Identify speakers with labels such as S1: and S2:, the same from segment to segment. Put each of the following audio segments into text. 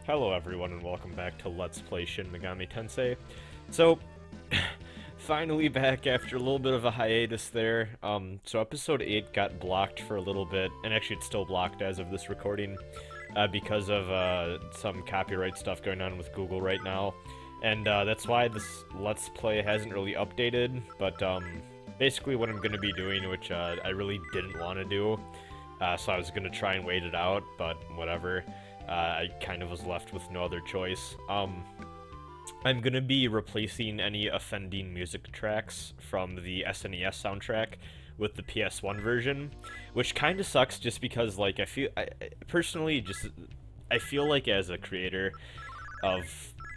S1: Hello everyone and welcome back to Let's Play Shin Megami Tensei. So, finally back after a little bit of a hiatus there. So episode 8 got blocked for a little bit, and actually it's still blocked as of this recording, because of some copyright stuff going on with Google right now. And that's why this Let's Play hasn't really updated, but basically what I'm going to be doing, which I really didn't want to do, so I was going to try and wait it out, but whatever. I kind of was left with no other choice. I'm gonna be replacing any offending music tracks from the SNES soundtrack with the PS1 version, which kind of sucks just because, like, personally, I feel like as a creator of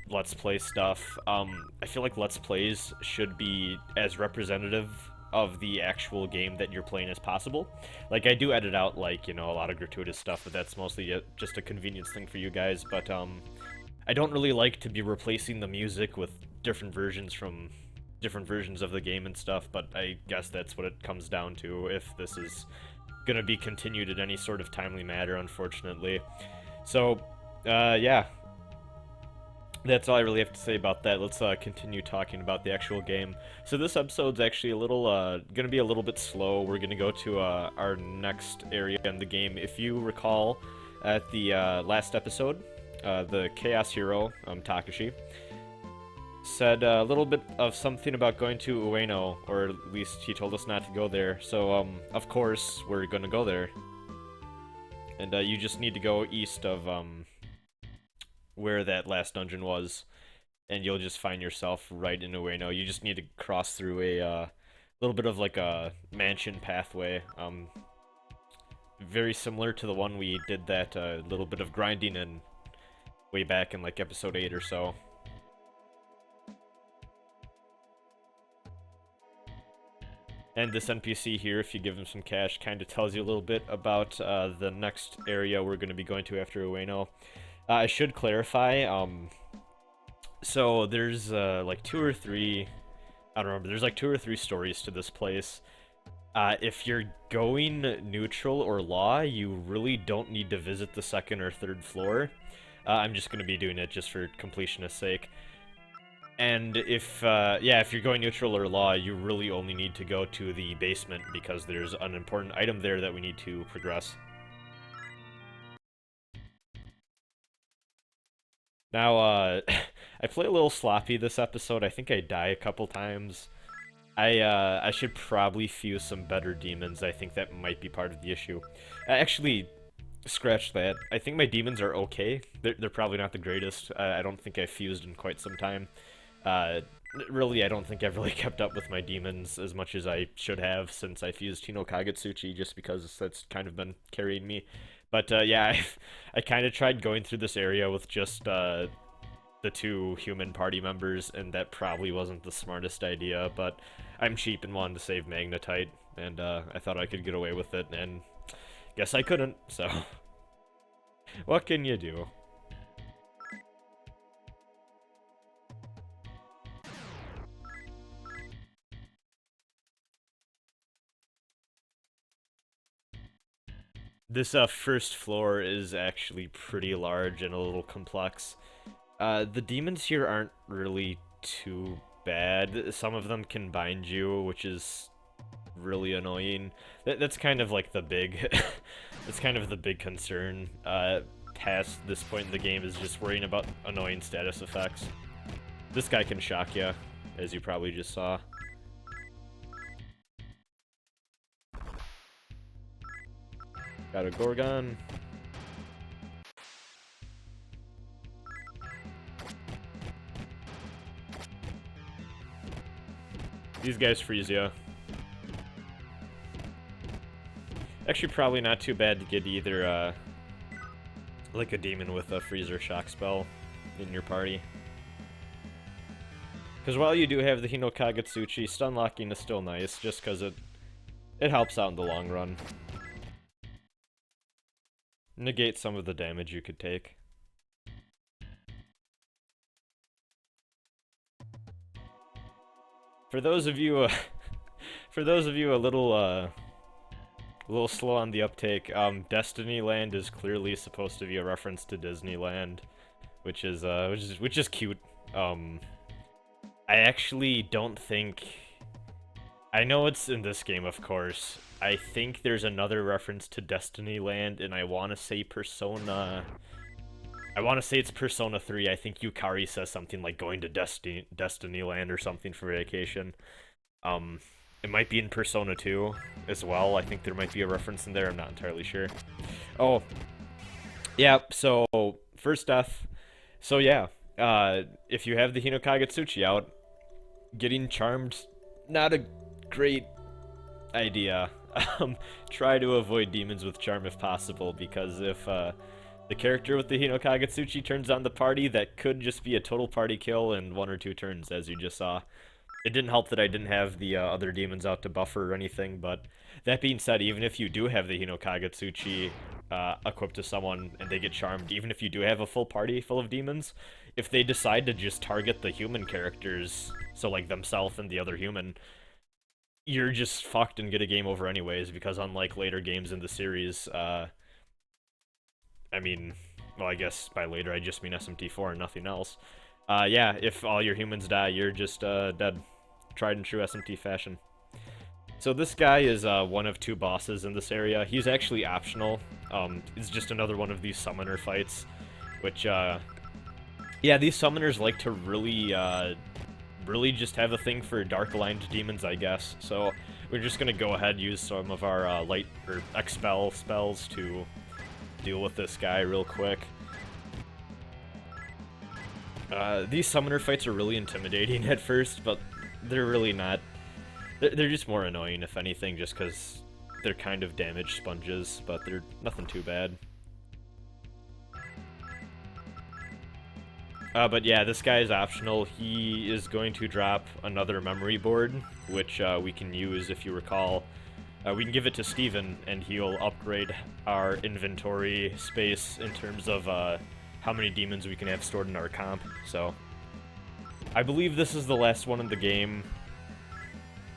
S1: Let's Play stuff, I feel like Let's Plays should be as representative of the actual game that you're playing as possible. Like, I do edit out, like, you know, a lot of gratuitous stuff, but that's mostly just a convenience thing for you guys, but, I don't really like to be replacing the music with different versions from different versions of the game and stuff, but I guess that's what it comes down to if this is gonna be continued in any sort of timely manner, unfortunately. So, yeah. That's all I really have to say about that. Let's continue talking about the actual game. So this episode's actually a little, gonna be a little bit slow. We're gonna go to our next area in the game. If you recall, at the last episode, the Chaos Hero, Takashi, said a little bit of something about going to Ueno, or at least he told us not to go there. So, of course, we're gonna go there. And you just need to go east of, where that last dungeon was, and you'll just find yourself right in Ueno. You just need to cross through a little bit of like a mansion pathway, very similar to the one we did that little bit of grinding in way back in like episode 8 or so. And this NPC here, if you give him some cash, kind of tells you a little bit about the next area we're going to be going to after Ueno. I should clarify, so there's, like, 2 or 3, I don't remember, there's like 2 or 3 stories to this place. If you're going neutral or law, you really don't need to visit the 2nd or 3rd floor. I'm just gonna be doing it just for completionist's sake. And if, yeah, if you're going neutral or law, you really only need to go to the basement because there's an important item there that we need to progress. Now, I play a little sloppy this episode. I think I die a couple times. I should probably fuse some better demons. I think that might be part of the issue. Actually, scratch that. I think my demons are okay. They're probably not the greatest. I don't think I've fused in quite some time. Really, I don't think I've really kept up with my demons as much as I should have since I fused Hino Kagetsuchi, just because that's kind of been carrying me. But, yeah, I kind of tried going through this area with just, the 2 human party members, and that probably wasn't the smartest idea, but I'm cheap and wanted to save Magnetite, and, I thought I could get away with it, and guess I couldn't, so what can you do? This first floor is actually pretty large and a little complex. The demons here aren't really too bad. Some of them can bind you, which is really annoying. That's kind of like the big, that's kind of the big concern past this point in the game, is just worrying about annoying status effects. This guy can shock you, as you probably just saw. Got a Gorgon. These guys freeze you. Actually, probably not too bad to get either, like a demon with a freezer shock spell in your party. Because while you do have the Hino Kagetsuchi, stun locking is still nice, just because it helps out in the long run. Negate some of the damage you could take. For those of you, a little A little slow on the uptake. Destinyland is clearly supposed to be a reference to Disneyland, which is cute. I actually don't think... I know it's in this game, of course. I think there's another reference to Destinyland, and I want to say Persona... I want to say it's Persona 3. I think Yukari says something like going to Destinyland or something for vacation. It might be in Persona 2 as well. I think there might be a reference in there. I'm not entirely sure. Oh, yeah, so first death. So yeah, if you have the Hinokagetsuchi out, getting charmed, not a great idea. Try to avoid demons with charm if possible, because if the character with the Hinokagetsuchi turns on the party, that could just be a total party kill in 1 or 2 turns, as you just saw. It didn't help that I didn't have the other demons out to buffer or anything, but that being said, even if you do have the Hinokagetsuchi equipped to someone and they get charmed, even if you do have a full party full of demons, if they decide to just target the human characters, so like themselves and the other human, you're just fucked and get a game over anyways, because unlike later games in the series, I mean, well, I guess by later I just mean SMT4 and nothing else. Yeah, if all your humans die, you're just dead. Tried and true SMT fashion. So this guy is one of 2 bosses in this area. He's actually optional. It's just another one of these summoner fights, which, yeah, these summoners like to really just have a thing for dark-aligned demons, I guess. So we're just gonna go ahead and use some of our light or expel spells to deal with this guy real quick. These summoner fights are really intimidating at first, but they're really not. They're just more annoying, if anything, just because they're kind of damage sponges, but they're nothing too bad. But yeah, this guy is optional. He is going to drop another memory board, which we can use, if you recall. We can give it to Steven, and he'll upgrade our inventory space in terms of how many demons we can have stored in our comp. So I believe this is the last one in the game,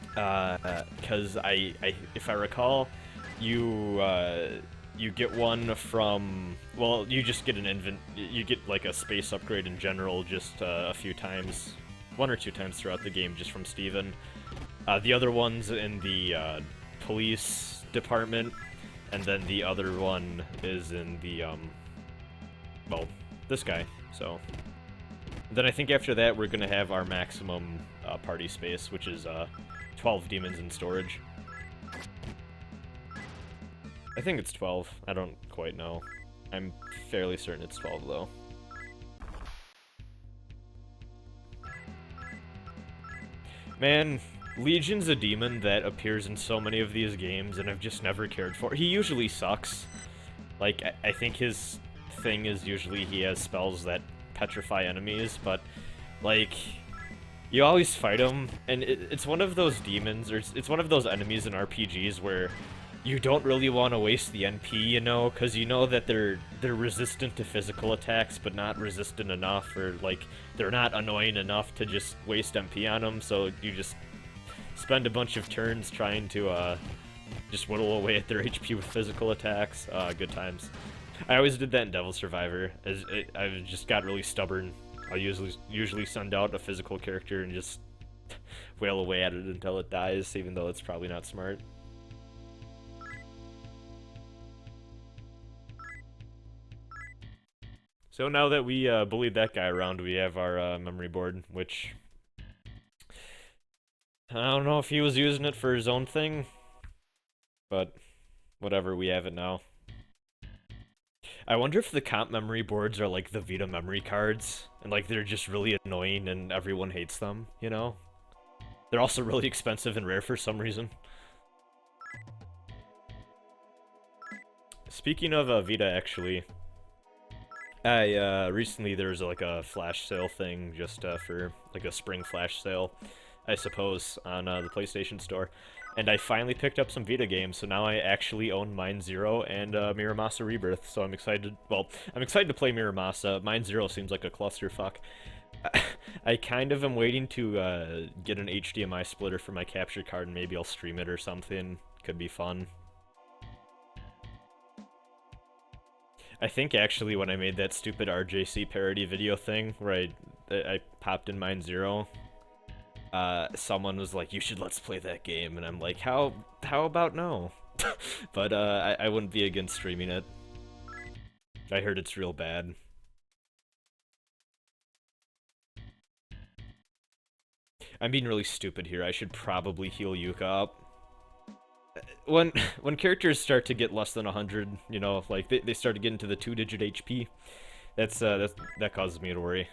S1: because if I recall, you get one from, well, you just get you get like a space upgrade in general just a few times, 1 or 2 times throughout the game, just from Steven. The other one's in the police department, and then the other one is in the well, this guy. So then I think after that we're gonna have our maximum party space, which is 12 demons in storage. I think it's 12. I don't quite know. I'm fairly certain it's 12 though. Man, Legion's a demon that appears in so many of these games, and I've just never cared for. He usually sucks. Like, I think his thing is usually he has spells that petrify enemies, but, like, you always fight him, and it's one of those demons, or it's one of those enemies in RPGs where you don't really want to waste the NP, you know, because you know that they're resistant to physical attacks, but not resistant enough, or, like, they're not annoying enough to just waste MP on them, so you just spend a bunch of turns trying to just whittle away at their HP with physical attacks. Good times. I always did that in Devil Survivor. I just got really stubborn. I'll usually send out a physical character and just wail away at it until it dies, even though it's probably not smart. So now that we bullied that guy around, we have our memory board, which I don't know if he was using it for his own thing, but whatever, we have it now. I wonder if the comp memory boards are like the Vita memory cards, and like they're just really annoying and everyone hates them, you know? They're also really expensive and rare for some reason. Speaking of Vita, actually, recently there was like a flash sale thing just for like a spring flash sale, I suppose, on the PlayStation Store. And I finally picked up some Vita games, so now I actually own Mine Zero and Miramasa Rebirth, so I'm excited. Well, I'm excited to play Miramasa. Mine Zero seems like a clusterfuck. I kind of am waiting to get an HDMI splitter for my capture card, and maybe I'll stream it or something. Could be fun. I think actually when I made that stupid RJC parody video thing where I popped in Mine Zero, someone was like, "You should let's play that game," and I'm like, "How about no?" But I wouldn't be against streaming it. I heard it's real bad. I'm being really stupid here. I should probably heal Yuka up. When characters start to get less than 100, you know, like they start to get into the 2-digit HP, that causes me to worry.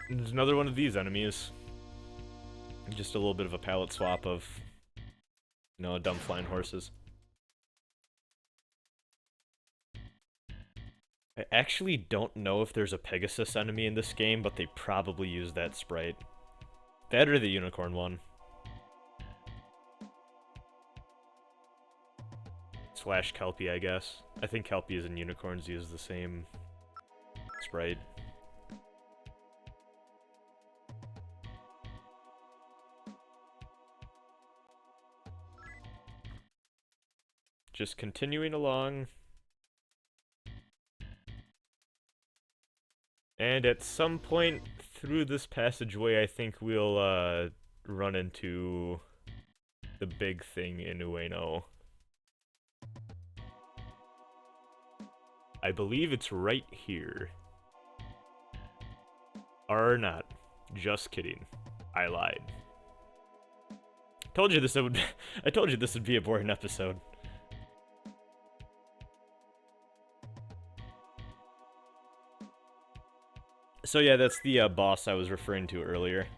S1: And there's another one of these enemies. Just a little bit of a palette swap of, you know, dumb flying horses. I actually don't know if there's a Pegasus enemy in this game, but they probably use that sprite. That or the unicorn one. Slash Kelpie, I guess. I think Kelpies and unicorns use the same sprite. Just continuing along. And at some point through this passageway, I think we'll run into the big thing in Ueno. I believe it's right here. Or not. Just kidding. I lied. Told you this would I told you this would be a boring episode. So yeah, that's the boss I was referring to earlier.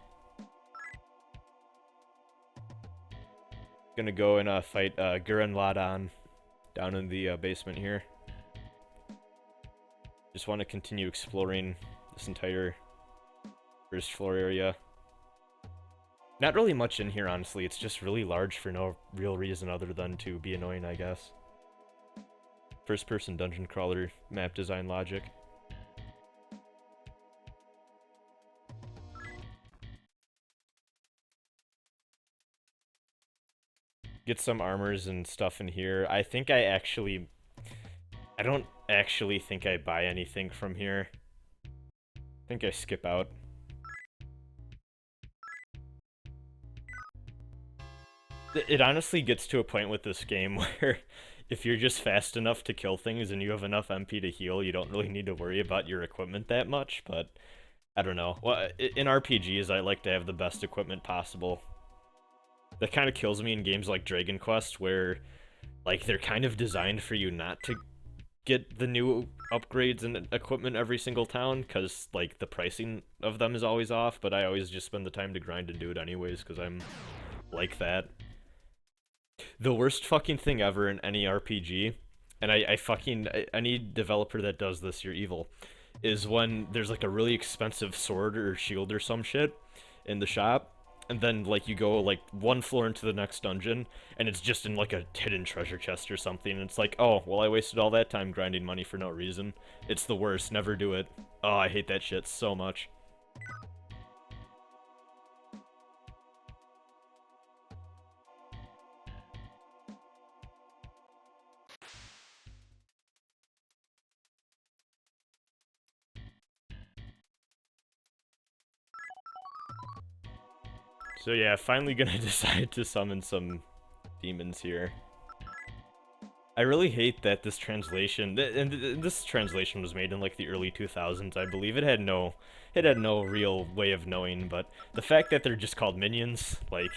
S1: Gonna go and fight Gurren Lagann down in the basement here. Just want to continue exploring this entire first floor area. Not really much in here, honestly. It's just really large for no real reason other than to be annoying, I guess. First-person dungeon crawler map design logic. Get some armors and stuff in here. I don't actually think I buy anything from here. I think I skip out. It honestly gets to a point with this game where if you're just fast enough to kill things and you have enough MP to heal, you don't really need to worry about your equipment that much, but I don't know. Well, in RPGs, I like to have the best equipment possible. That kind of kills me in games like Dragon Quest, where, like, they're kind of designed for you not to get the new upgrades and equipment every single town, because, like, the pricing of them is always off, but I always just spend the time to grind and do it anyways, because I'm like that. The worst fucking thing ever in any RPG, and any developer that does this, you're evil, is when there's, like, a really expensive sword or shield or some shit in the shop, and then, like, you go, like, one floor into the next dungeon, and it's just in, like, a hidden treasure chest or something, and it's like, oh, well, I wasted all that time grinding money for no reason. It's the worst. Never do it. Oh, I hate that shit so much. So yeah, finally gonna decide to summon some demons here. I really hate that this translation, and this translation was made in like the early 2000s, I believe. It had no real way of knowing, but the fact that they're just called minions, like,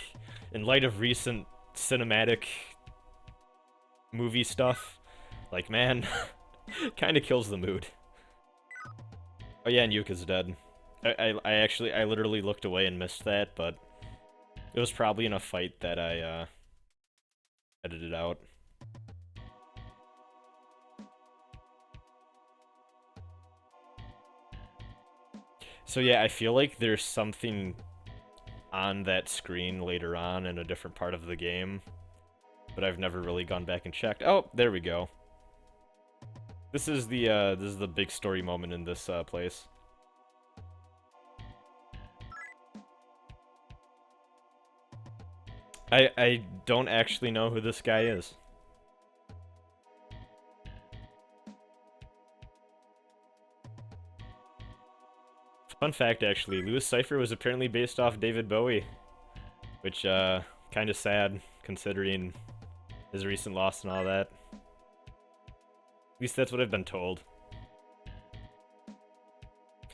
S1: in light of recent cinematic movie stuff, like, man, kind of kills the mood. Oh yeah, and Yuka's dead. I literally looked away and missed that, but it was probably in a fight that I edited out. So yeah, I feel like there's something on that screen later on in a different part of the game, but I've never really gone back and checked. Oh, there we go. This is the big story moment in this place. I don't actually know who this guy is. Fun fact, actually, Louis Cypher was apparently based off David Bowie, which, kind of sad, considering his recent loss and all that. At least that's what I've been told.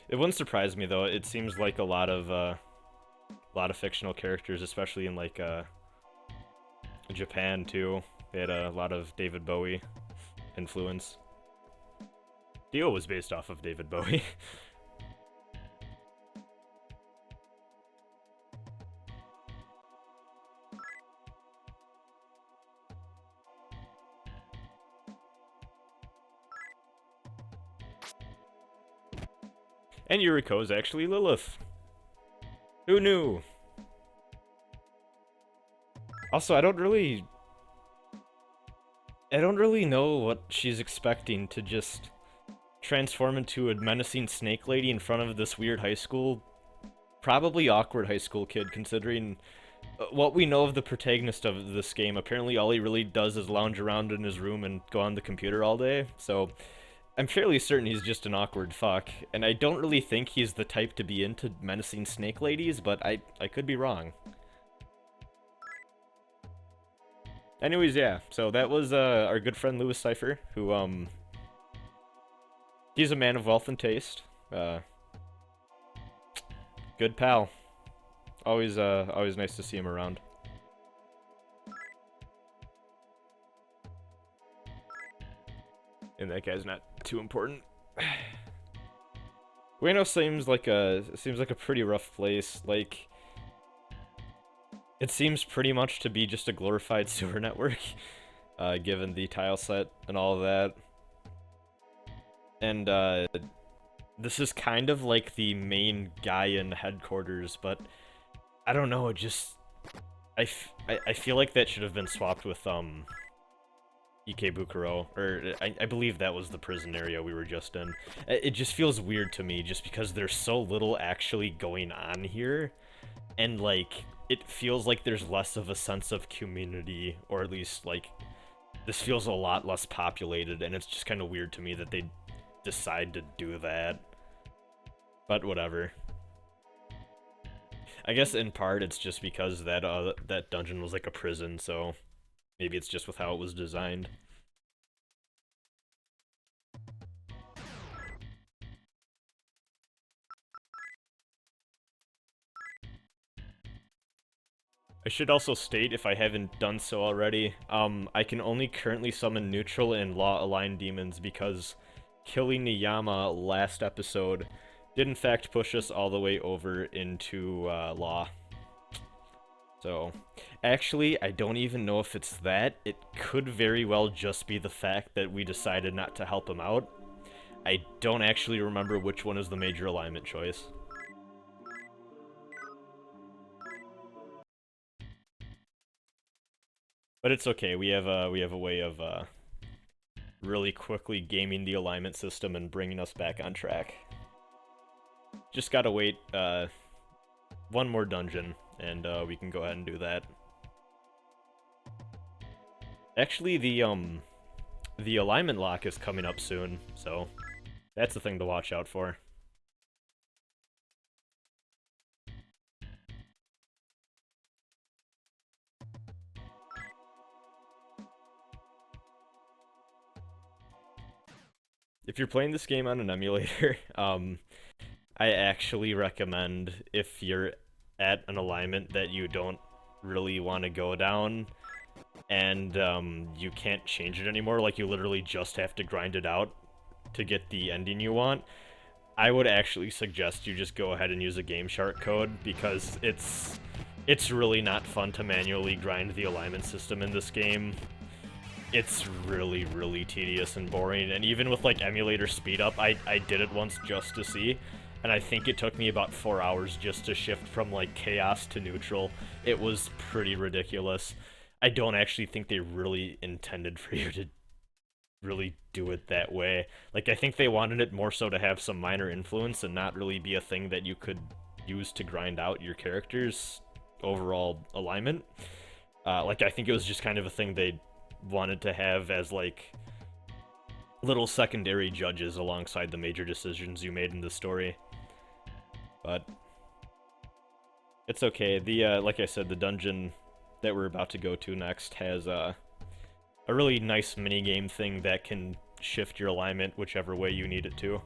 S1: It wouldn't surprise me, though. It seems like a lot of fictional characters, especially in, like, Japan, too. They had a lot of David Bowie influence. Dio was based off of David Bowie. And Yuriko is actually Lilith. Who knew? Also, I don't really know what she's expecting to just transform into a menacing snake lady in front of this weird high school, probably awkward high school kid, considering what we know of the protagonist of this game. Apparently all he really does is lounge around in his room and go on the computer all day, so I'm fairly certain he's just an awkward fuck, and I don't really think he's the type to be into menacing snake ladies, but I could be wrong. Anyways, yeah, so that was our good friend Louis Cypher, who, he's a man of wealth and taste. Good pal. Always nice to see him around. And that guy's not too important. Ueno seems like a pretty rough place. Like, it seems pretty much to be just a glorified sewer network, given the tile set and all of that. And this is kind of like the main Gaian headquarters, but I don't know. It just I feel like that should have been swapped with Ikebukuro, or I believe that was the prison area we were just in. It just feels weird to me, just because there's so little actually going on here, and like it feels like there's less of a sense of community, or at least like this feels a lot less populated, and it's just kind of weird to me that they decide to do that. But whatever. I guess in part it's just because that dungeon was like a prison, so maybe it's just with how it was designed. I should also state, if I haven't done so already, I can only currently summon neutral and law-aligned demons because killing Niyama last episode did in fact push us all the way over into law. So, actually, I don't even know if it's that. It could very well just be the fact that we decided not to help him out. I don't actually remember which one is the major alignment choice. But it's okay. We have a way of really quickly gaming the alignment system and bringing us back on track. Just gotta wait one more dungeon, and we can go ahead and do that. Actually, the alignment lock is coming up soon, so that's the thing to watch out for. If you're playing this game on an emulator, I actually recommend, if you're at an alignment that you don't really want to go down, and you can't change it anymore, like you literally just have to grind it out to get the ending you want, I would actually suggest you just go ahead and use a Game Shark code, because it's really not fun to manually grind the alignment system in this game. It's really, really tedious and boring, and even with like emulator speed up, I did it once just to see, and I think it took me about 4 hours just to shift from like chaos to neutral. It was pretty ridiculous. I don't actually think they really intended for you to really do it that way. Like, I think they wanted it more so to have some minor influence and not really be a thing that you could use to grind out your character's overall alignment. Like, I think it was just kind of a thing they wanted to have as, like, little secondary judges alongside the major decisions you made in the story. But it's okay. The, like I said, the dungeon that we're about to go to next has, a really nice minigame thing that can shift your alignment whichever way you need it to.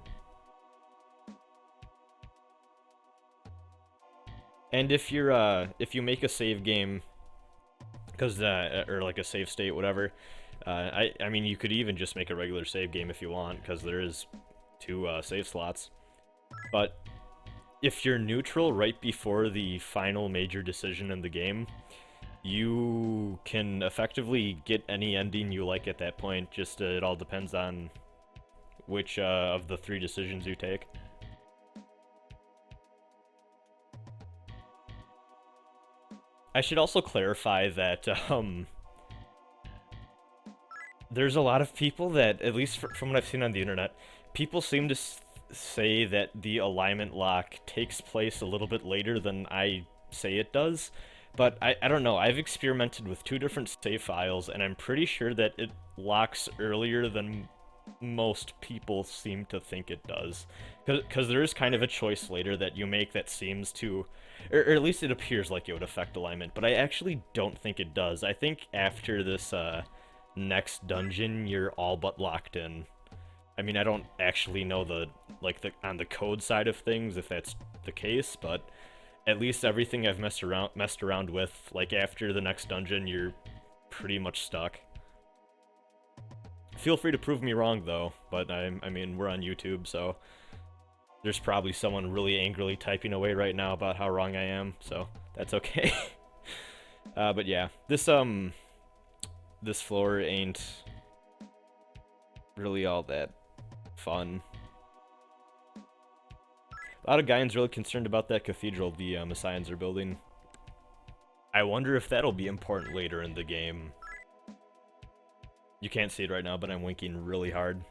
S1: And if you make a save game, because, or like a save state, whatever, I mean, you could even just make a regular save game if you want, because there is 2, save slots. But if you're neutral right before the final major decision in the game, you can effectively get any ending you like at that point, just, it all depends on which, of the 3 decisions you take. I should also clarify that, there's a lot of people that, at least from what I've seen on the internet, people seem to say that the alignment lock takes place a little bit later than I say it does. But I don't know, I've experimented with 2 different save files, and I'm pretty sure that it locks earlier than most people seem to think it does. Because there is kind of a choice later that you make that seems to, or at least it appears like it would affect alignment, but I actually don't think it does. I think after this next dungeon, you're all but locked in. I mean, I don't actually know on the code side of things if that's the case, but at least everything I've messed around with, like after the next dungeon, you're pretty much stuck. Feel free to prove me wrong, though, but I mean, we're on YouTube, so there's probably someone really angrily typing away right now about how wrong I am, so that's okay. But yeah, this floor ain't really all that fun. A lot of Gaians really concerned about that cathedral the Messians are building. I wonder if that'll be important later in the game. You can't see it right now, but I'm winking really hard.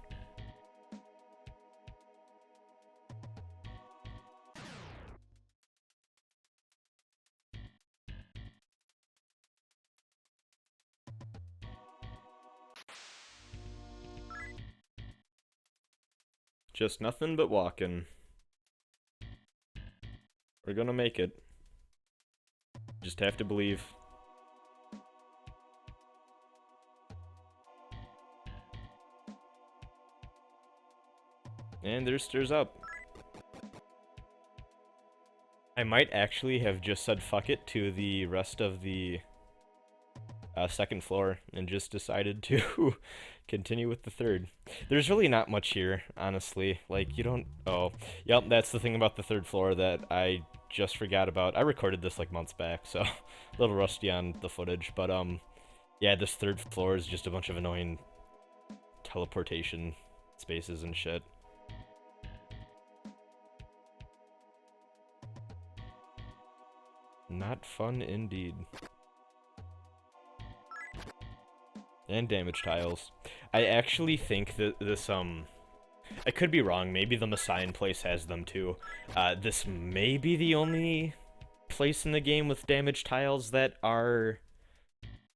S1: Just nothing but walking. We're gonna make it. Just have to believe. And there's stairs up. I might actually have just said fuck it to the rest of the second floor and just decided to continue with the third. There's really not much here, honestly. Like, you don't... Oh, yep, that's the thing about the third floor that I just forgot about. I recorded this like months back, so a little rusty on the footage. But, yeah, this third floor is just a bunch of annoying teleportation spaces and shit. Not fun indeed. And damage tiles. I actually think that this, I could be wrong, maybe the Messiah place has them too. This may be the only place in the game with damage tiles that are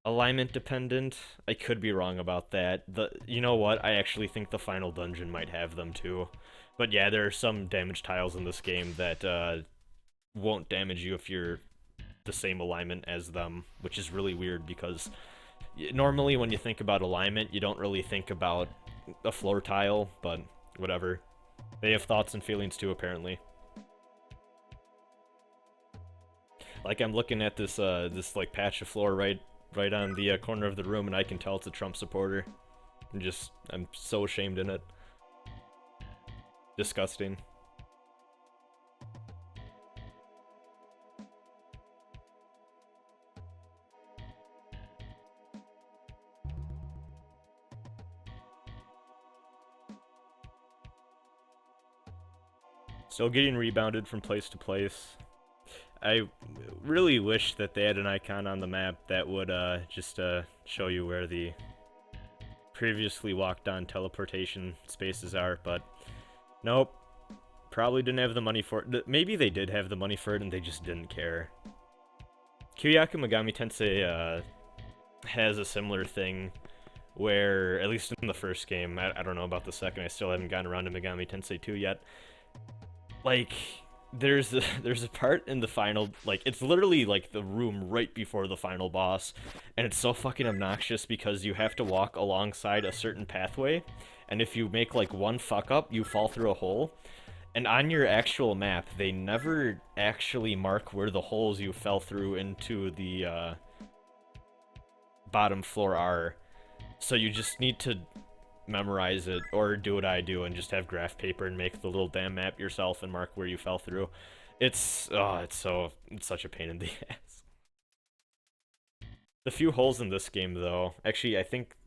S1: alignment dependent. I could be wrong about that. You know what, I actually think the final dungeon might have them too. But yeah, there are some damage tiles in this game that, won't damage you if you're the same alignment as them, which is really weird because normally when you think about alignment, you don't really think about a floor tile, but whatever. They have thoughts and feelings too, apparently. Like, I'm looking at this this like patch of floor right on the corner of the room, and I can tell it's a Trump supporter. I'm so ashamed in it. Disgusting. Still getting rebounded from place to place. I really wish that they had an icon on the map that would just show you where the previously walked on teleportation spaces are, but nope. Probably didn't have the money for it. Maybe they did have the money for it and they just didn't care. Shin Megami Tensei has a similar thing where, at least in the first game, I don't know about the second, I still haven't gotten around to Megami Tensei 2 yet. Like, there's a part in the final, like, it's literally like the room right before the final boss, and it's so fucking obnoxious because you have to walk alongside a certain pathway, and if you make like one fuck up, you fall through a hole. And on your actual map, they never actually mark where the holes you fell through into the bottom floor are. So you just need to memorize it, or do what I do and just have graph paper and make the little damn map yourself and mark where you fell through. It's such a pain in the ass. The few holes in this game, though, actually,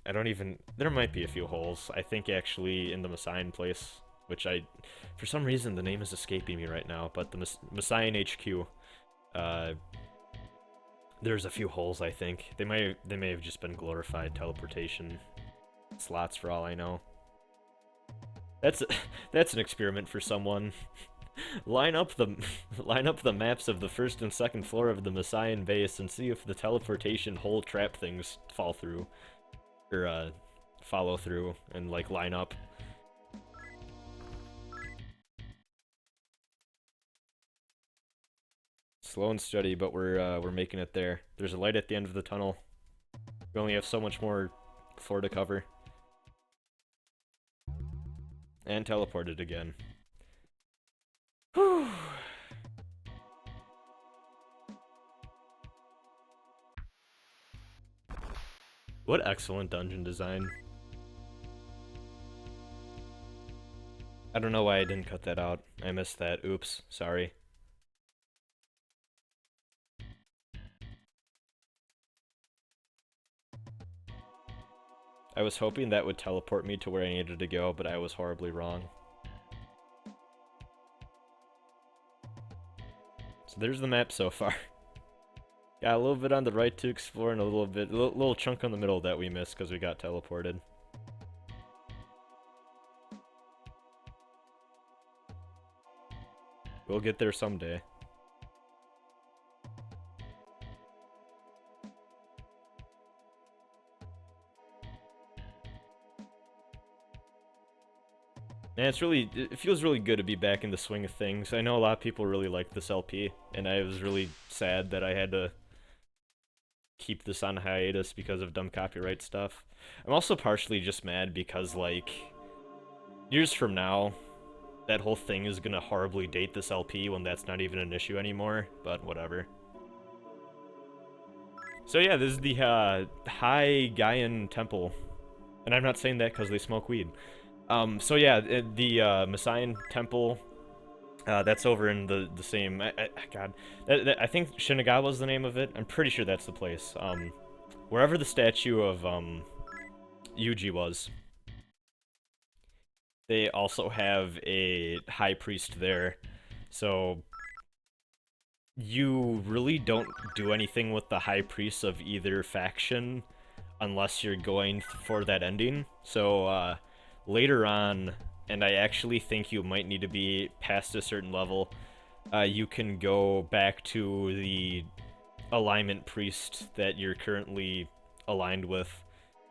S1: there might be a few holes. I think actually in the Messiah place, which for some reason the name is escaping me right now, but the Messiah HQ, there's a few holes, I think. They may have just been glorified teleportation slots for all I know. That's an experiment for someone. line up the maps of the first and second floor of the Messiah base and see if the teleportation hole trap things fall through, or follow through and like line up. Slow and steady, but we're making it there. There's a light at the end of the tunnel. We only have so much more floor to cover. And teleported again. Whew. What excellent dungeon design. I don't know why I didn't cut that out. I missed that. Oops. Sorry. I was hoping that would teleport me to where I needed to go, but I was horribly wrong. So there's the map so far. Got a little bit on the right to explore and a little chunk in the middle that we missed because we got teleported. We'll get there someday. And it feels really good to be back in the swing of things. I know a lot of people really like this LP, and I was really sad that I had to keep this on hiatus because of dumb copyright stuff. I'm also partially just mad because, like, years from now, that whole thing is gonna horribly date this LP when that's not even an issue anymore, but whatever. So yeah, this is the High Gaian Temple, and I'm not saying that because they smoke weed. So yeah, the Messiah Temple, that's over in the same, God, I think Shinagawa's the name of it. I'm pretty sure that's the place. Wherever the statue of, Yuji was. They also have a high priest there, so you really don't do anything with the high priest of either faction unless you're going for that ending. So, later on, and I actually think you might need to be past a certain level, you can go back to the alignment priest that you're currently aligned with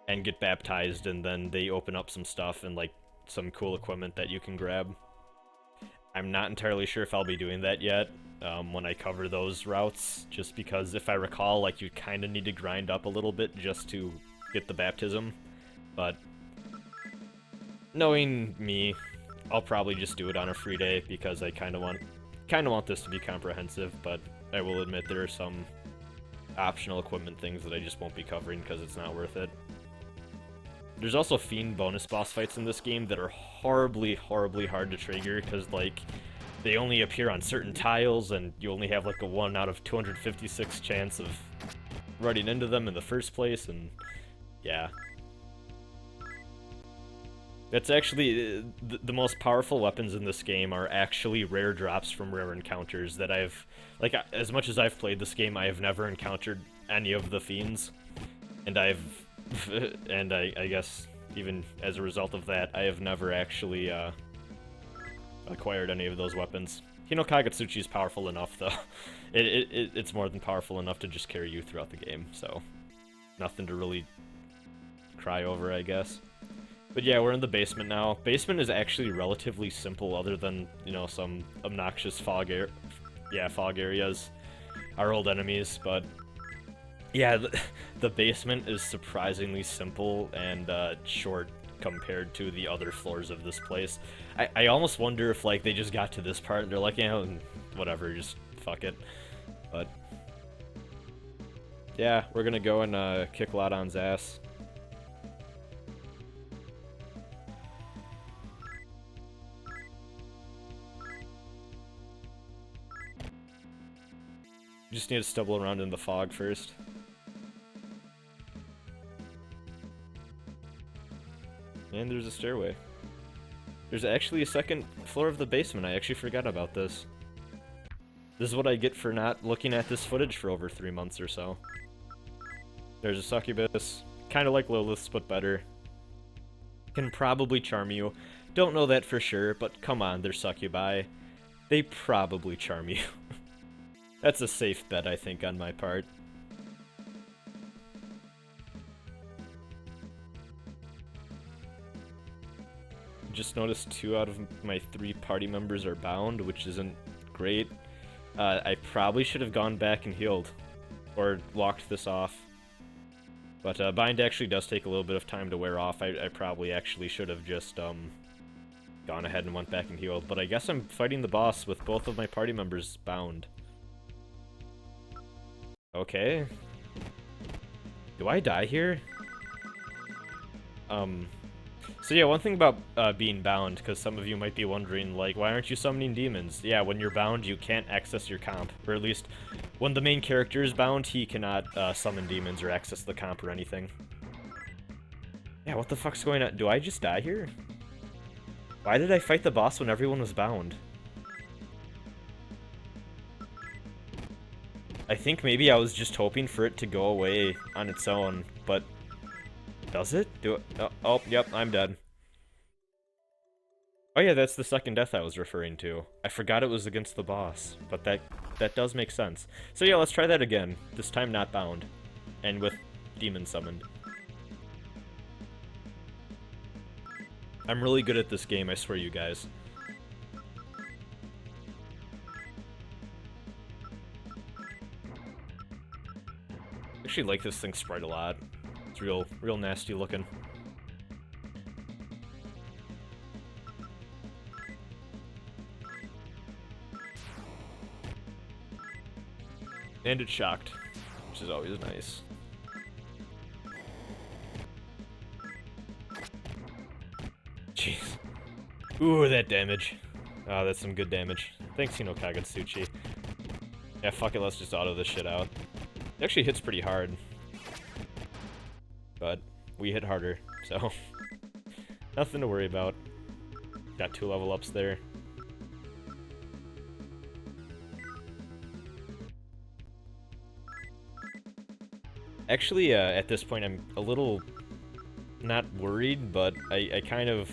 S1: and get baptized, and then they open up some stuff and, like, some cool equipment that you can grab. I'm not entirely sure if I'll be doing that yet when I cover those routes, just because if I recall, like, you kind of need to grind up a little bit just to get the baptism, but knowing me, I'll probably just do it on a free day because I kind of want this to be comprehensive, but I will admit there are some optional equipment things that I just won't be covering because it's not worth it. There's also Fiend bonus boss fights in this game that are horribly, horribly hard to trigger because, like, they only appear on certain tiles and you only have, like, a 1 out of 256 chance of running into them in the first place, and yeah. That's actually, the most powerful weapons in this game are actually rare drops from rare encounters that like, as much as I've played this game, I have never encountered any of the Fiends, and and I guess even as a result of that, I have never actually acquired any of those weapons. Hino Kagetsuchi is powerful enough, though. It's more than powerful enough to just carry you throughout the game, so nothing to really cry over, I guess. But yeah, we're in the basement now. Basement is actually relatively simple, other than, you know, some obnoxious fog areas, our old enemies, but yeah, the basement is surprisingly simple and short compared to the other floors of this place. I almost wonder if, like, they just got to this part and they're like, yeah, whatever, just fuck it. But yeah, we're gonna go and kick Ladon's ass. Just need to stumble around in the fog first. And there's a stairway. There's actually a second floor of the basement. I actually forgot about this. This is what I get for not looking at this footage for over 3 months or so. There's a succubus. Kind of like Lilith's, but better. Can probably charm you. Don't know that for sure, but come on, they're succubi. They probably charm you. That's a safe bet, I think, on my part. Just noticed 2 out of my 3 party members are bound, which isn't great. I probably should have gone back and healed, or locked this off. But bind actually does take a little bit of time to wear off. I probably actually should have just gone ahead and went back and healed. But I guess I'm fighting the boss with both of my party members bound. Okay. Do I die here? So yeah, one thing about being bound, because some of you might be wondering, like, why aren't you summoning demons? Yeah, when you're bound, you can't access your comp. Or at least, when the main character is bound, he cannot summon demons or access the comp or anything. Yeah, what the fuck's going on? Do I just die here? Why did I fight the boss when everyone was bound? I think maybe I was just hoping for it to go away on its own, but... Does it? Do it? Oh, yep, I'm dead. Oh yeah, that's the second death I was referring to. I forgot it was against the boss, but that does make sense. So yeah, let's try that again. This time not bound. And with demon summoned. I'm really good at this game, I swear you guys. I actually like this thing sprite a lot. It's real nasty looking. And it's shocked, which is always nice. Jeez. Ooh, that damage. Oh, that's some good damage. Thanks, Kagutsuchi. Yeah, fuck it, let's just auto this shit out. It actually hits pretty hard. But we hit harder, so nothing to worry about. Got 2 level ups there. Actually, at this point, I'm a little not worried, but I kind of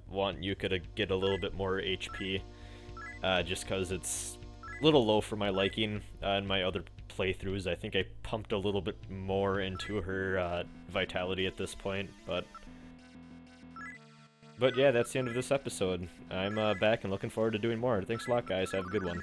S1: want Yuka to get a little bit more HP, just because it's a little low for my liking in my other playthroughs. I think I pumped a little bit more into her vitality at this point, but yeah, that's the end of this episode. I'm back and looking forward to doing more. Thanks a lot, guys. Have a good one.